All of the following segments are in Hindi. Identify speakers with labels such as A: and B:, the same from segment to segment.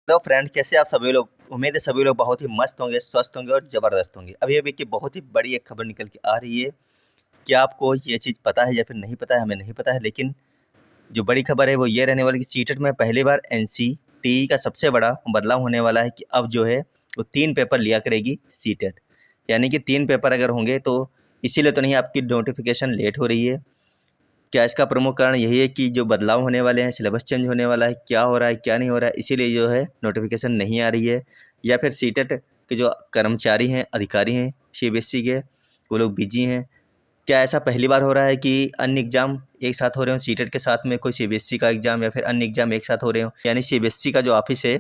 A: हेलो फ्रेंड, कैसे आप सभी लोग। उम्मीद है सभी लोग बहुत ही मस्त होंगे, स्वस्थ होंगे और ज़बरदस्त होंगे। अभी अभी की बहुत ही बड़ी एक खबर निकल के आ रही है। क्या आपको ये चीज़ पता है या फिर नहीं पता है, हमें नहीं पता है, लेकिन जो बड़ी खबर है वो ये रहने वाली कि सीटेट में पहली बार एनसीटीई का सबसे बड़ा बदलाव होने वाला है कि अब जो है वो 3 पेपर लिया करेगी सीटेट। यानी कि 3 पेपर अगर होंगे तो इसीलिए तो नहीं आपकी नोटिफिकेशन लेट हो रही है। क्या इसका प्रमुख कारण यही है कि जो बदलाव होने वाले हैं, सिलेबस चेंज होने वाला है, क्या हो रहा है क्या नहीं हो रहा है, इसीलिए जो है नोटिफिकेशन नहीं आ रही है? या फिर सीटेट के जो कर्मचारी हैं, अधिकारी हैं सीबीएसई के, वो लोग बिजी हैं? क्या ऐसा पहली बार हो रहा है कि अन्य एग्ज़ाम एक साथ हो रहे हों, सीटेट के साथ में कोई सीबीएसई का एग्ज़ाम या फिर अन्य एग्ज़ाम एक साथ हो रहे हों? यानी सीबीएसई का जो ऑफिस है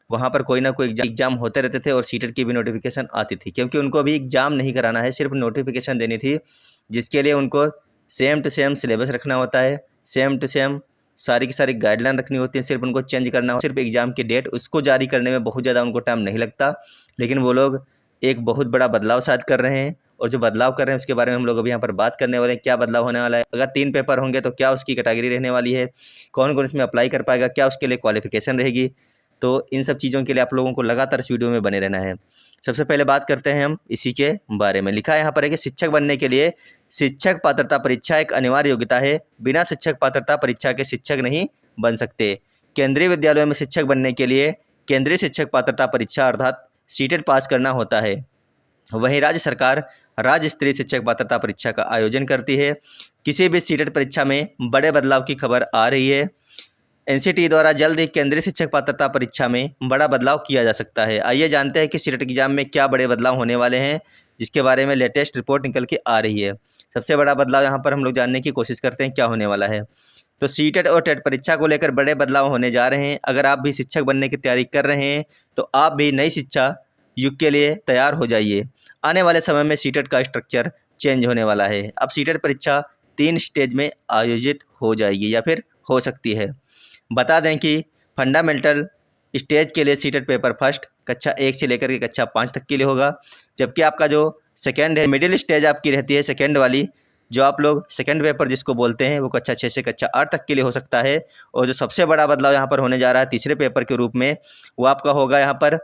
A: वहाँ पर कोई ना कोई एग्ज़ाम होते रहते थे और सीटेट की भी नोटिफिकेशन आती थी, क्योंकि उनको अभी एग्ज़ाम नहीं कराना है, सिर्फ नोटिफिकेशन देनी थी, जिसके लिए उनको सेम टू सेम सिलेबस रखना होता है, सेम टू सेम सारी की सारी गाइडलाइन रखनी होती है, सिर्फ उनको चेंज करना हो, सिर्फ एग्ज़ाम की डेट उसको जारी करने में बहुत ज़्यादा उनको टाइम नहीं लगता। लेकिन वो लोग एक बहुत बड़ा बदलाव शायद कर रहे हैं, और जो बदलाव कर रहे हैं उसके बारे में हम लोग अभी यहाँ पर बात करने वाले हैं। क्या बदलाव होने वाला है, अगर 3 पेपर होंगे तो क्या उसकी कैटेगरी रहने वाली है, कौन कौन इसमें अप्लाई कर पाएगा, क्या उसके लिए क्वालिफिकेशन रहेगी। तो इन सब चीज़ों के लिए आप लोगों को लगातार इस वीडियो में बने रहना है। सबसे पहले बात करते हैं हम इसी के बारे में। लिखा है यहाँ पर है कि शिक्षक बनने के लिए शिक्षक पात्रता परीक्षा एक अनिवार्य योग्यता है, बिना शिक्षक पात्रता परीक्षा के शिक्षक नहीं बन सकते। केंद्रीय विद्यालयों में शिक्षक बनने के लिए केंद्रीय शिक्षक पात्रता परीक्षा अर्थात सीटेट पास करना होता है। वहीं राज्य सरकार राज्य स्तरीय शिक्षक पात्रता परीक्षा का आयोजन करती है। किसी भी सीटेट परीक्षा में बड़े बदलाव की खबर आ रही है। एनसीटीई द्वारा जल्द ही केंद्रीय शिक्षक पात्रता परीक्षा में बड़ा बदलाव किया जा सकता है। आइए जानते हैं कि सीटेट एग्जाम में क्या बड़े बदलाव होने वाले हैं, जिसके बारे में लेटेस्ट रिपोर्ट निकल के आ रही है। सबसे बड़ा बदलाव यहाँ पर हम लोग जानने की कोशिश करते हैं क्या होने वाला है। तो सीटेट और टेट परीक्षा को लेकर बड़े बदलाव होने जा रहे हैं। अगर आप भी शिक्षक बनने की तैयारी कर रहे हैं तो आप भी नई शिक्षा युग के लिए तैयार हो जाइए। आने वाले समय में सीटेट का स्ट्रक्चर चेंज होने वाला है। अब सीटेट परीक्षा 3 स्टेज में आयोजित हो जाएगी या फिर हो सकती है। बता दें कि फंडामेंटल स्टेज के लिए सीटेट पेपर फर्स्ट कक्षा 1 से लेकर के कक्षा 5 तक के लिए होगा, जबकि आपका जो सेकेंड है, मिडिल स्टेज आपकी रहती है सेकेंड वाली, जो आप लोग सेकेंड पेपर जिसको बोलते हैं, वो कक्षा 6 से कक्षा 8 तक के लिए हो सकता है। और जो सबसे बड़ा बदलाव यहाँ पर होने जा रहा है तीसरे पेपर के रूप में, वो आपका होगा यहाँ पर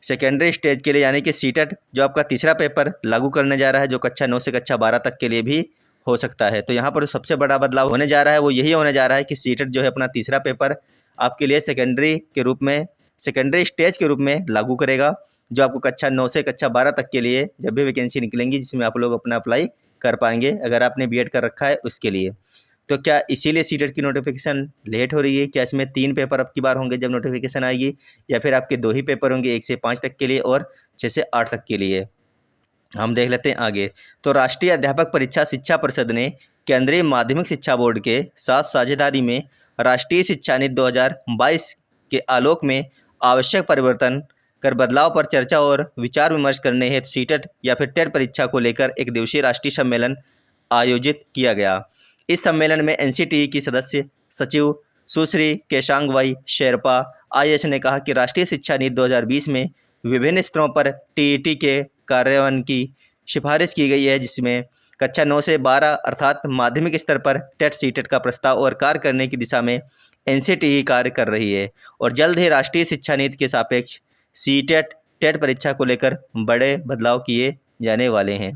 A: सेकेंडरी स्टेज के लिए, यानी कि सीटेट जो आपका तीसरा पेपर लागू करने जा रहा है, जो कक्षा 9 से कक्षा 12 तक के लिए भी हो सकता है। तो यहाँ पर सबसे बड़ा बदलाव होने जा रहा है वो यही होने जा रहा है कि सीटेट जो है अपना तीसरा पेपर आपके लिए सेकेंडरी के रूप में, सेकेंडरी स्टेज के रूप में लागू करेगा, जो आपको कक्षा 9 से कक्षा 12 तक के लिए जब भी वैकेंसी निकलेंगी जिसमें आप लोग अपना अप्लाई कर पाएंगे, अगर आपने बीएड कर रखा है उसके लिए। तो क्या इसीलिए सीटेट की नोटिफिकेशन लेट हो रही है? क्या इसमें 3 पेपर अब की बार होंगे जब नोटिफिकेशन आएगी, या फिर आपके 2 ही पेपर होंगे 1 से 5 तक के लिए और 6 से 8 तक के लिए? हम देख लेते हैं आगे। तो राष्ट्रीय अध्यापक परीक्षा शिक्षा परिषद ने केंद्रीय माध्यमिक शिक्षा बोर्ड के साथ साझेदारी में राष्ट्रीय शिक्षा नीति 2022 के आलोक में आवश्यक परिवर्तन कर बदलाव पर चर्चा और विचार विमर्श करने हेतु सीटेट या फिर टेट परीक्षा को लेकर एक दिवसीय राष्ट्रीय सम्मेलन आयोजित किया गया। इस सम्मेलन में एनसीटीई की सदस्य सचिव सुश्री केशांगवाई शेरपा आईएएस ने कहा कि राष्ट्रीय शिक्षा नीति 2020 में विभिन्न स्तरों पर टीईटी के कार्यान्वयन की सिफारिश की गई है, जिसमें कक्षा 9 से 12 अर्थात माध्यमिक स्तर पर टेट सीटेट का प्रस्ताव और कार्य करने की दिशा में एनसीटीई कार्य कर रही है, और जल्द ही राष्ट्रीय शिक्षा नीति के सापेक्ष सीटेट टेट परीक्षा को लेकर बड़े बदलाव किए जाने वाले हैं।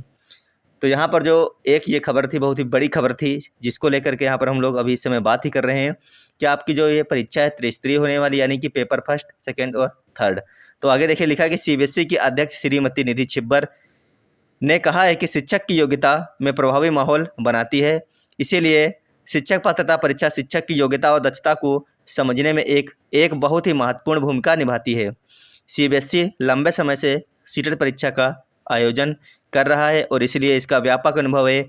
A: तो यहाँ पर जो एक ये खबर थी, बहुत ही बड़ी खबर थी, जिसको लेकर के यहाँ पर हम लोग अभी इस समय बात ही कर रहे हैं कि आपकी जो ये परीक्षा है त्रिस्तरीय होने वाली, यानी कि पेपर फर्स्ट, सेकेंड और थर्ड। तो आगे देखिए, लिखा है कि सीबीएसई की अध्यक्ष श्रीमती निधि छिब्बर ने कहा है कि शिक्षक की योग्यता में प्रभावी माहौल बनाती है, इसीलिए शिक्षक पात्रता परीक्षा शिक्षक की योग्यता और दक्षता को समझने में एक बहुत ही महत्वपूर्ण भूमिका निभाती है। सीबीएसई लंबे समय से सीटेट परीक्षा का आयोजन कर रहा है और इसलिए इसका व्यापक अनुभव है।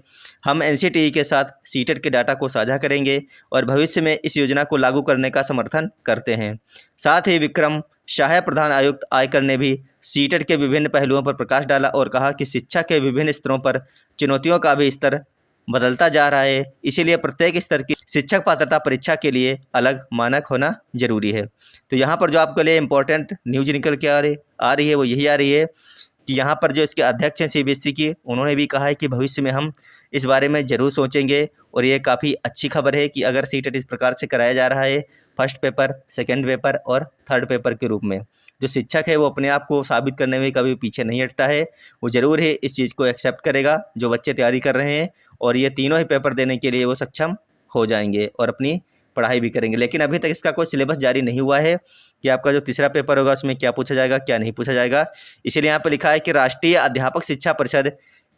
A: हम एनसीटीई के साथ सीटेट के डाटा को साझा करेंगे और भविष्य में इस योजना को लागू करने का समर्थन करते हैं। साथ ही विक्रम सहायक प्रधान आयुक्त आयकर ने भी सीटेट के विभिन्न पहलुओं पर प्रकाश डाला और कहा कि शिक्षा के विभिन्न स्तरों पर चुनौतियों का भी स्तर बदलता जा रहा है, इसीलिए प्रत्येक स्तर की शिक्षक पात्रता परीक्षा के लिए अलग मानक होना जरूरी है। तो यहाँ पर जो आपके लिए इम्पोर्टेंट न्यूज निकल के आ रही है वो यही आ रही है कि यहाँ पर जो इसके अध्यक्ष हैं सीबीएसई की, उन्होंने भी कहा है कि भविष्य में हम इस बारे में ज़रूर सोचेंगे। और ये काफ़ी अच्छी खबर है कि अगर सीटेट इस प्रकार से कराया जा रहा है, फर्स्ट पेपर, सेकंड पेपर और थर्ड पेपर के रूप में, जो शिक्षक है वो अपने आप को साबित करने में कभी पीछे नहीं हटता है। वो ज़रूर है इस चीज़ को एक्सेप्ट करेगा जो बच्चे तैयारी कर रहे हैं, और ये तीनों ही पेपर देने के लिए वो सक्षम हो जाएंगे और अपनी पढ़ाई भी करेंगे। लेकिन अभी तक इसका कोई सिलेबस जारी नहीं हुआ है कि आपका जो तीसरा पेपर होगा उसमें क्या पूछा जाएगा, क्या नहीं पूछा जाएगा। इसीलिए यहाँ पर लिखा है कि राष्ट्रीय अध्यापक शिक्षा परिषद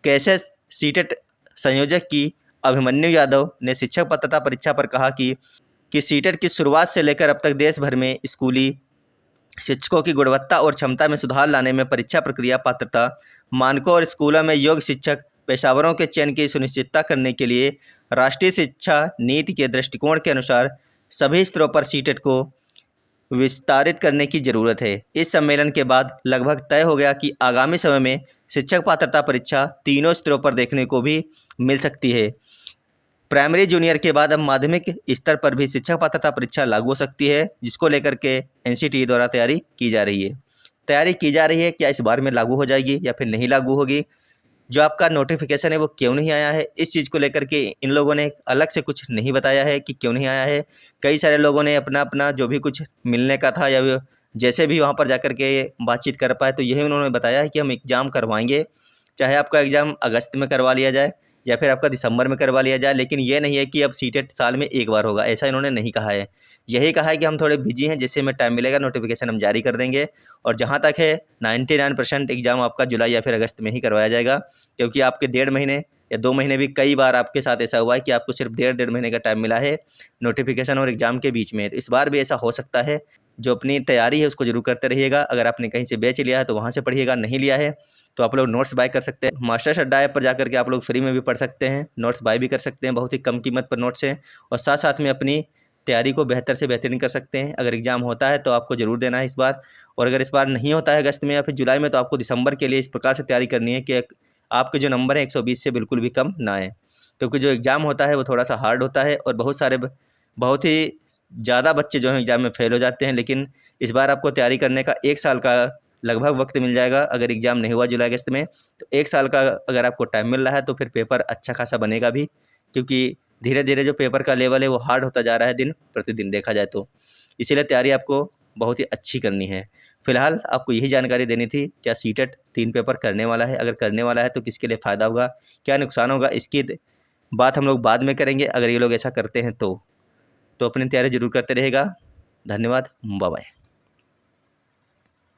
A: कैसे सीटेट संयोजक की अभिमन्यु यादव ने शिक्षक पात्रता परीक्षा पर कहा कि सीटेट की शुरुआत से लेकर अब तक देश भर में स्कूली शिक्षकों की गुणवत्ता और क्षमता में सुधार लाने में परीक्षा प्रक्रिया, पात्रता मानकों और स्कूलों में योग्य शिक्षक पेशावरों के चयन की सुनिश्चितता करने के लिए राष्ट्रीय शिक्षा नीति के दृष्टिकोण के अनुसार सभी स्तरों पर सीटेट को विस्तारित करने की ज़रूरत है। इस सम्मेलन के बाद लगभग तय हो गया कि आगामी समय में शिक्षक पात्रता परीक्षा तीनों स्तरों पर देखने को भी मिल सकती है। प्राइमरी जूनियर के बाद अब माध्यमिक स्तर पर भी शिक्षक पात्रता परीक्षा लागू हो सकती है, जिसको लेकर के एनसीटीई द्वारा तैयारी की जा रही है। क्या इस बार में लागू हो जाएगी या फिर नहीं लागू होगी? जो आपका नोटिफिकेशन है वो क्यों नहीं आया है, इस चीज़ को लेकर के इन लोगों ने अलग से कुछ नहीं बताया है कि क्यों नहीं आया है। कई सारे लोगों ने अपना अपना जो भी कुछ मिलने का था या जैसे भी वहाँ पर जाकर के बातचीत कर पाए, तो यही उन्होंने बताया है कि हम एग्ज़ाम करवाएंगे, चाहे आपका एग्ज़ाम अगस्त में करवा लिया जाए या फिर आपका दिसंबर में करवा लिया जाए, लेकिन ये नहीं है कि अब सीटेट साल में एक बार होगा, ऐसा इन्होंने नहीं कहा है। यही कहा है कि हम थोड़े बिजी हैं, जिससे हमें टाइम मिलेगा नोटिफिकेशन हम जारी कर देंगे। और जहाँ तक है 99% एग्ज़ाम आपका जुलाई या फिर अगस्त में ही करवाया जाएगा, क्योंकि आपके 1.5 महीने या 2 महीने भी कई बार आपके साथ ऐसा हुआ है कि आपको सिर्फ 1.5 महीने का टाइम मिला है नोटिफिकेशन और एग्ज़ाम के बीच में। तो इस बार भी ऐसा हो सकता है। जो अपनी तैयारी है उसको जरूर करते रहिएगा। अगर आपने कहीं से बैच लिया है तो वहाँ से पढ़िएगा, नहीं लिया है तो आप लोग नोट्स बाय कर सकते हैं। मास्टर्स अड्डा ऐप पर जाकर के आप लोग फ्री में भी पढ़ सकते हैं, नोट्स बाय भी कर सकते हैं, बहुत ही कम कीमत पर नोट्स हैं, और साथ साथ में अपनी तैयारी को बेहतर से बेहतरीन कर सकते हैं। अगर एग्ज़ाम होता है तो आपको ज़रूर देना है इस बार, और अगर इस बार नहीं होता है अगस्त में या फिर जुलाई में, तो आपको दिसंबर के लिए इस प्रकार से तैयारी करनी है कि आपके जो नंबर हैं 120 से बिल्कुल भी कम ना आए, क्योंकि जो एग्ज़ाम होता है वो थोड़ा सा हार्ड होता है और बहुत ही ज़्यादा बच्चे जो हैं एग्ज़ाम में फ़ेल हो जाते हैं। लेकिन इस बार आपको तैयारी करने का 1 साल का लगभग वक्त मिल जाएगा। अगर एग्ज़ाम नहीं हुआ जुलाई अगस्त में तो 1 साल का अगर आपको टाइम मिल रहा है तो फिर पेपर अच्छा खासा बनेगा भी, क्योंकि धीरे धीरे जो पेपर का लेवल है वो हार्ड होता जा रहा है दिन प्रतिदिन देखा जाए तो। इसीलिए तैयारी आपको बहुत ही अच्छी करनी है। फिलहाल आपको यही जानकारी देनी थी। क्या सीटेट 3 पेपर करने वाला है? अगर करने वाला है तो किसके लिए फ़ायदा होगा, क्या नुकसान होगा, इसकी बात हम लोग बाद में करेंगे अगर ये लोग ऐसा करते हैं तो अपनी तैयारी ज़रूर करते रहेगा। धन्यवाद, बाय बाय।